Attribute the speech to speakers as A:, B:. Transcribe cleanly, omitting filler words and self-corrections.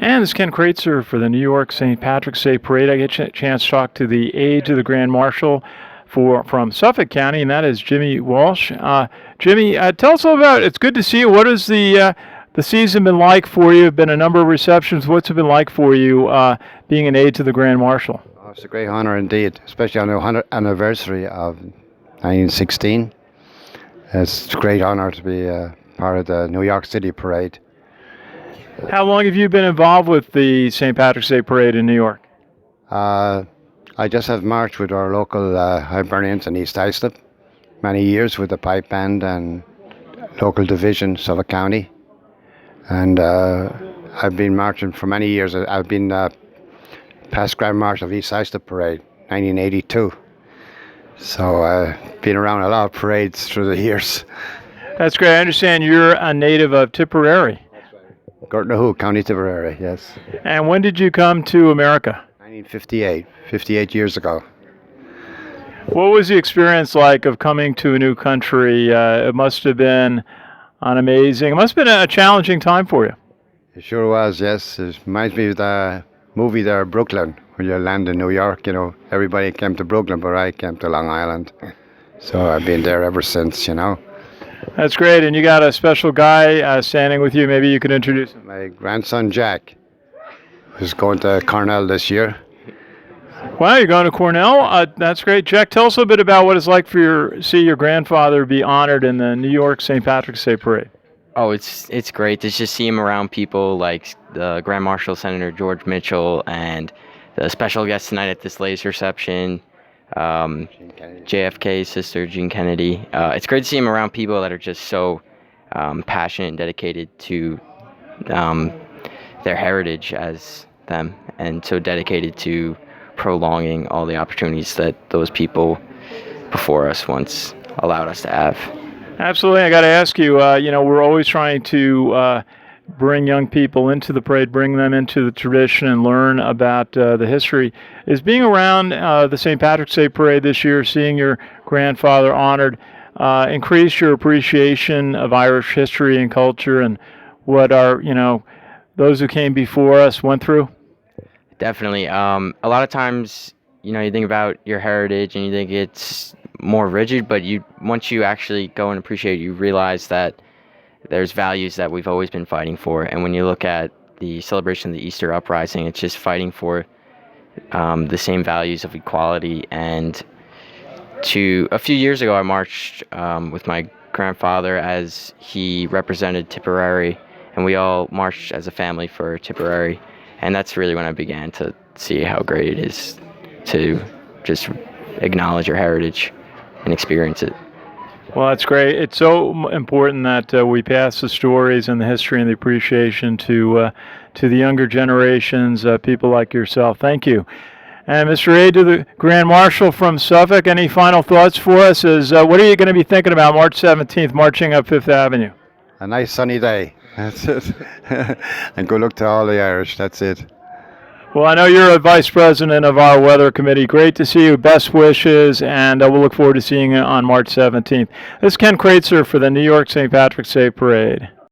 A: And this is Ken Kraetzer for the New York St. Patrick's Day Parade. I get a chance to talk to the aide to the Grand Marshal from Suffolk County, and that is Jimmy Walsh. Jimmy, tell us all about it. It's good to see you. What has the season been like for you? Been a number of receptions. What's it been like for you being an aide to the Grand Marshal?
B: Oh, it's a great honor indeed, especially on the 100th anniversary of 1916. It's a great honor to be part of the New York City Parade.
A: How long have you been involved with the St. Patrick's Day Parade in New York?
B: I just have marched with our local Hibernians in East Islip, many years with the pipe band and local division, Suffolk County. And I've been marching for many years. I've been past Grand Marshal of East Islip Parade, 1982. So I've been around a lot of parades through the years.
A: That's great. I understand you're a native of Tipperary.
B: Gortnahoe, County Tipperary, yes.
A: And when did you come to America?
B: 1958, 58 years ago.
A: What was the experience like of coming to a new country? It must have been amazing. It must have been a challenging time for you.
B: It sure was, yes. It reminds me of the movie there, Brooklyn, when you land in New York. You know, everybody came to Brooklyn, but I came to Long Island. So I've been there ever since, you know.
A: That's great, and you got a special guy standing with you. Maybe you could introduce him.
B: My grandson, Jack, who's going to Cornell this year.
A: Wow, you're going to Cornell? That's great. Jack, tell us a bit about what it's like for see your grandfather be honored in the New York St. Patrick's Day Parade.
C: Oh, it's great to just see him around people like the Grand Marshal Senator George Mitchell and the special guest tonight at this latest reception, JFK's sister, Jean Kennedy. It's great to see him around people that are just so passionate and dedicated to their heritage as them, and so dedicated to prolonging all the opportunities that those people before us once allowed us to have.
A: Absolutely. I got to ask you, we're always trying to bring young people into the parade, bring them into the tradition and learn about the history. Is being around the St. Patrick's Day Parade this year, seeing your grandfather honored, increase your appreciation of Irish history and culture and what our, those who came before us went through?
C: Definitely. A lot of times, you think about your heritage and you think it's more rigid, but once you actually go and appreciate it, you realize that there's values that we've always been fighting for. And when you look at the celebration of the Easter Uprising, it's just fighting for the same values of equality. And a few years ago, I marched with my grandfather as he represented Tipperary, and we all marched as a family for Tipperary. And that's really when I began to see how great it is to just acknowledge your heritage and experience it.
A: Well, that's great. It's so important that we pass the stories and the history and the appreciation to the younger generations, people like yourself. Thank you. And Mr. Aide to the Grand Marshal from Suffolk, any final thoughts for us? What are you going to be thinking about March 17th, marching up Fifth Avenue?
B: A nice sunny day. That's it. And good luck to all the Irish. That's it.
A: Well, I know you're a vice president of our weather committee. Great to see you. Best wishes, and we'll look forward to seeing you on March 17th. This is Ken Kraetzer for the New York St. Patrick's Day Parade.